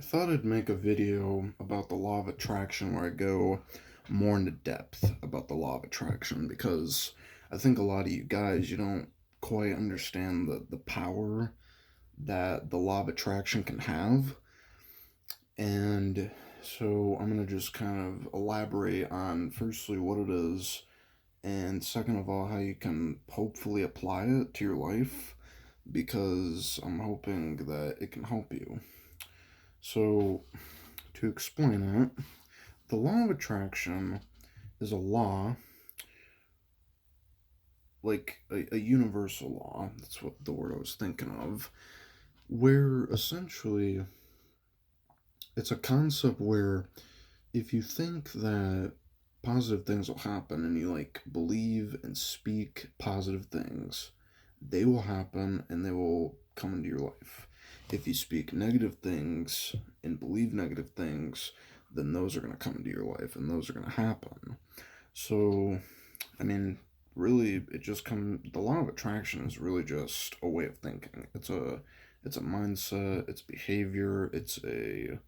I thought I'd make a video about the law of attraction where I go more into depth about the law of attraction because I think a lot of you guys, you don't quite understand the power that the law of attraction can have. And so I'm going to just kind of elaborate on firstly what it is, and second of all, how you can hopefully apply it to your life because I'm hoping that it can help you. So, to explain it, the law of attraction is a law, like a universal law, that's what the word I was thinking of, where essentially it's a concept where if you think that positive things will happen and you like believe and speak positive things, they will happen and they will come into your life. If you speak negative things and believe negative things, then those are going to come into your life and those are going to happen. So, I mean, really, the law of attraction is really just a way of thinking. It's a mindset, it's behavior, it's a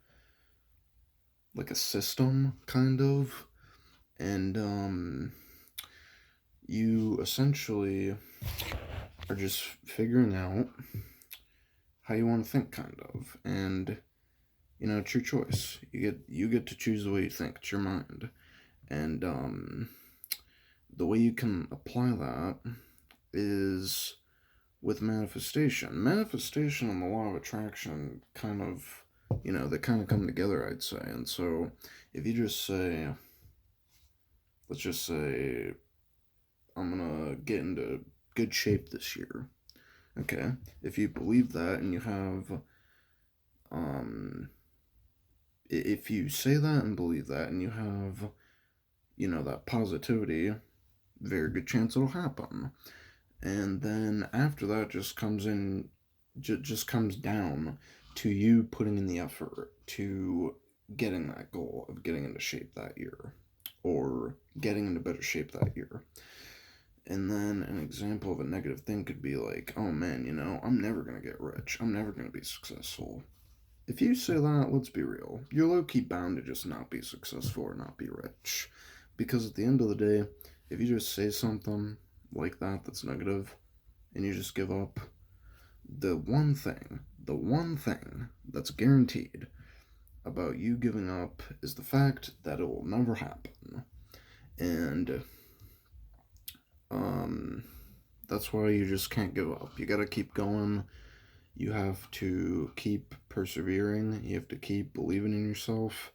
like a system kind of, and you essentially are just figuring out how you want to think kind of, and it's your choice. You get to choose the way you think. It's your mind, and the way you can apply that is with manifestation. Manifestation and the law of attraction kind of, they kind of come together, I'd say. And so if you just say, let's just say, I'm gonna get into good shape this year. Okay. If you believe that and you have, um, if you say that and believe that and you have, that positivity, very good chance it'll happen. And then after that just comes down to you putting in the effort to getting that goal of getting into shape that year or getting into better shape that year. And then an example of a negative thing could be like, oh man, I'm never going to get rich. I'm never going to be successful. If you say that, let's be real, you're low key bound to just not be successful or not be rich. Because at the end of the day, if you just say something like that that's negative and you just give up, the one thing that's guaranteed about you giving up is the fact that it will never happen. And um, that's why you just can't give up. You gotta keep going. You have to keep persevering. You have to keep believing in yourself.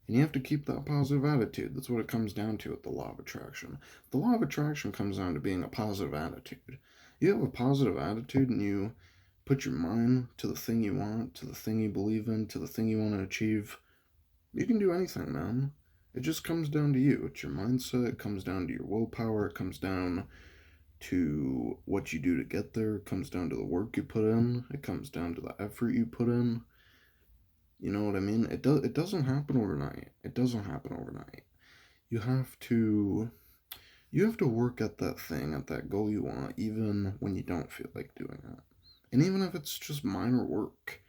And you have to keep that positive attitude. That's what it comes down to with the law of attraction. The law of attraction comes down to being a positive attitude. You have a positive attitude and you put your mind to the thing you want, to the thing you believe in, to the thing you want to achieve. You can do anything, man. It just comes down to you. It's your mindset. It comes down to your willpower. It comes down to what you do to get there. It comes down to the work you put in. It comes down to the effort you put in. You know what I mean? It doesn't happen overnight. It doesn't happen overnight. You have to you have to work at that thing, at that goal you want, even when you don't feel like doing it. And even if it's just minor work,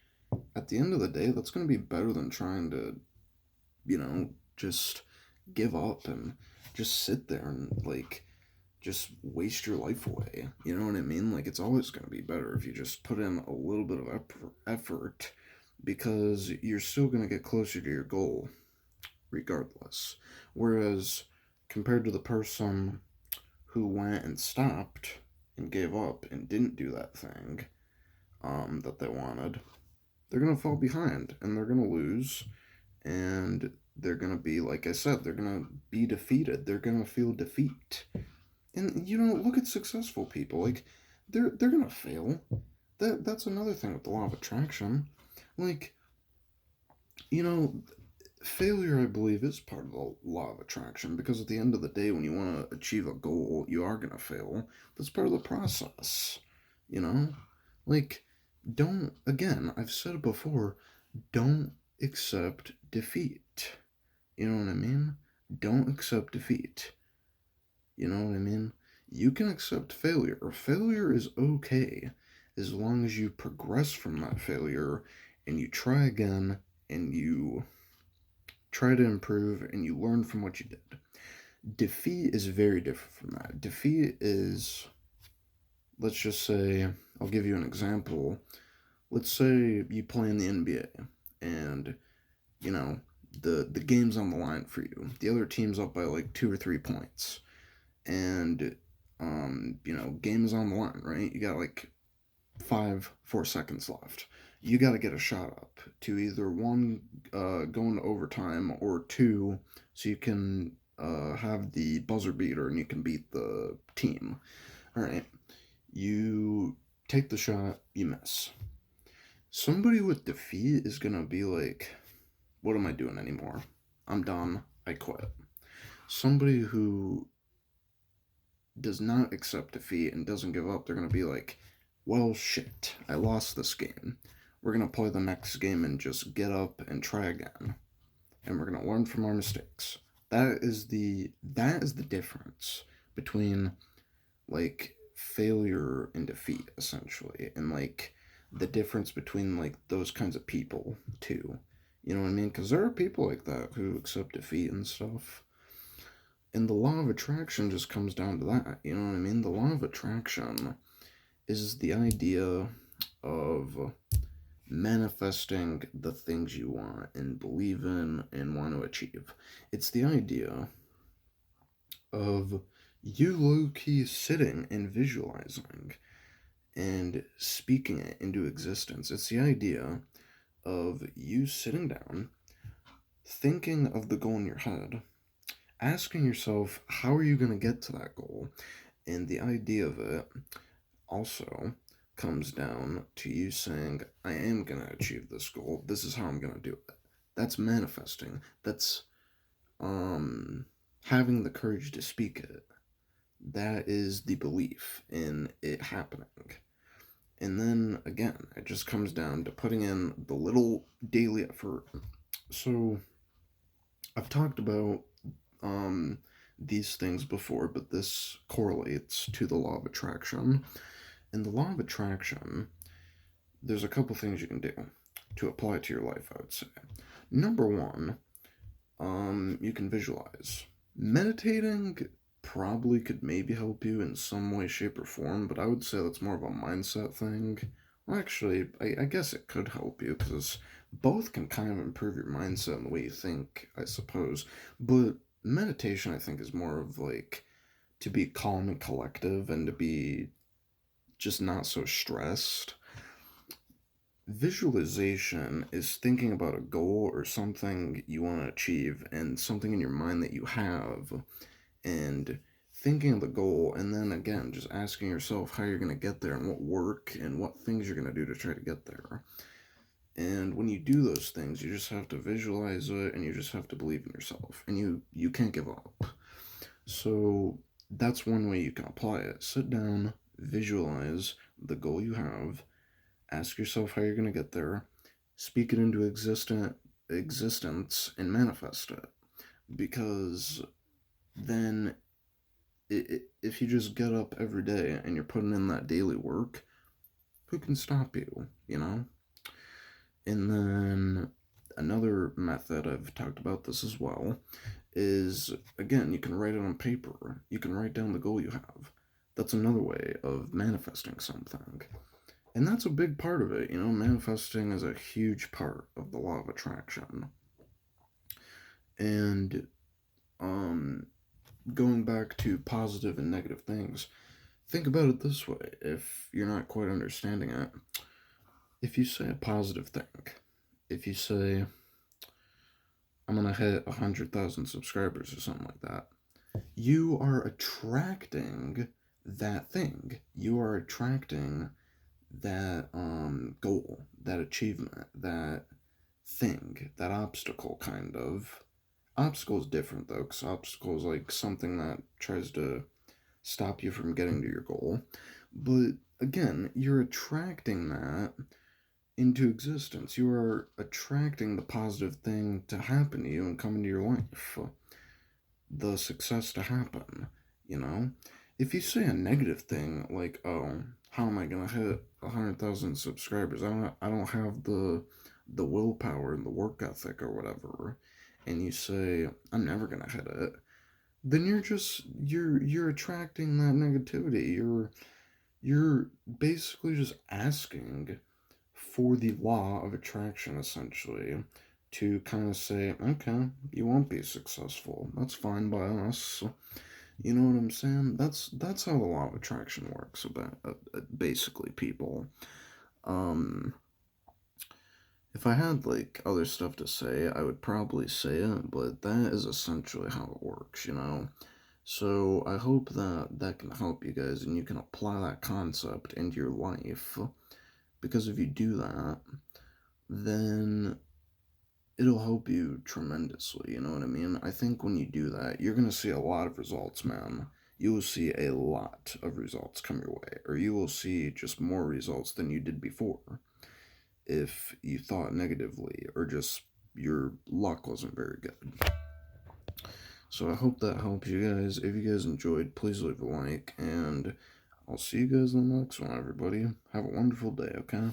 at the end of the day, that's going to be better than trying to, just give up and just sit there and like just waste your life away. You know what I mean? Like, it's always going to be better if you just put in a little bit of effort because you're still going to get closer to your goal regardless. Whereas, compared to the person who went and stopped and gave up and didn't do that thing that they wanted, they're going to fall behind and they're going to lose and they're going to be, like I said, they're going to be defeated. They're going to feel defeat. And look at successful people. Like they're gonna fail. That's another thing with the law of attraction. Like you know, failure I believe is part of the law of attraction because at the end of the day, when you want to achieve a goal, you are gonna fail. That's part of the process. You know, like don't again. I've said it before. Don't accept defeat. You know what I mean? Don't accept defeat. You know what I mean? You can accept failure. Failure is okay as long as you progress from that failure and you try again and you try to improve and you learn from what you did. Defeat is very different from that. Defeat is, let's just say, I'll give you an example. Let's say you play in the NBA and, you know, the game's on the line for you. The other team's up by like 2 or 3 points. And, game's on the line, right? You got like 4 seconds left. You got to get a shot up to either one, go into overtime, or two, so you can have the buzzer beater and you can beat the team. All right, you take the shot, you miss. Somebody with defeat is gonna be like, "What am I doing anymore? I'm done. I quit." Somebody who does not accept defeat and doesn't give up, they're gonna be like, "Well, shit, I lost this game. We're gonna play the next game and just get up and try again, and we're gonna learn from our mistakes." That is the difference between like failure and defeat, essentially, and like the difference between like those kinds of people too. You know what I mean? Because there are people like that who accept defeat and stuff. And the law of attraction just comes down to that. You know what I mean? The law of attraction is the idea of manifesting the things you want and believe in and want to achieve. It's the idea of you low key sitting and visualizing and speaking it into existence. It's the idea of you sitting down, thinking of the goal in your head, asking yourself, how are you going to get to that goal? And the idea of it also comes down to you saying, I am going to achieve this goal. This is how I'm going to do it. That's manifesting. That's having the courage to speak it. That is the belief in it happening. And then again, it just comes down to putting in the little daily effort. So I've talked about these things before, but this correlates to the law of attraction. In the law of attraction, there's a couple things you can do to apply it to your life, I would say. Number one, you can visualize. Meditating probably could maybe help you in some way, shape, or form, but I would say that's more of a mindset thing. Well, actually, I guess it could help you because both can kind of improve your mindset and the way you think, I suppose. But meditation, I think, is more of like to be calm and collective and to be just not so stressed. Visualization is thinking about a goal or something you want to achieve and something in your mind that you have, and thinking of the goal, and then again just asking yourself how you're going to get there and what work and what things you're going to do to try to get there. And when you do those things, you just have to visualize it and you just have to believe in yourself, and you can't give up. So that's one way you can apply it. Sit down, visualize the goal you have, ask yourself how you're going to get there, speak it into existence, and manifest it. Because then, if you just get up every day and you're putting in that daily work, who can stop you, you know? And then another method, I've talked about this as well, is again, you can write it on paper. You can write down the goal you have. That's another way of manifesting something. And that's a big part of it, you know, manifesting is a huge part of the law of attraction. And going back to positive and negative things, think about it this way if you're not quite understanding it. If you say a positive thing, if you say, I'm gonna hit 100,000 subscribers or something like that, you are attracting that thing. You are attracting that goal, that achievement, that thing, that obstacle, kind of. Obstacle is different though, because obstacle is like something that tries to stop you from getting to your goal. But again, you're attracting that into existence. You are attracting the positive thing to happen to you and come into your life, the success to happen, you know? If you say a negative thing like, "Oh, how am I gonna hit 100,000 subscribers? I don't have the willpower and the work ethic or whatever, and you say, I'm never gonna hit it, then you're attracting that negativity. You're basically just asking for the law of attraction, essentially, to kind of say, okay, you won't be successful. That's fine by us. You know what I'm saying? That's how the law of attraction works. About basically, people. Um, if I had like other stuff to say, I would probably say it, but that is essentially how it works. So I hope that that can help you guys, and you can apply that concept into your life. Because if you do that, then it'll help you tremendously. You know what I mean? I think when you do that, you're gonna see a lot of results, man. You will see a lot of results come your way, or you will see just more results than you did before if you thought negatively, or just your luck wasn't very good. So I hope that helps you guys. If you guys enjoyed, please leave a like, and I'll see you guys in the next one, everybody. Have a wonderful day, okay?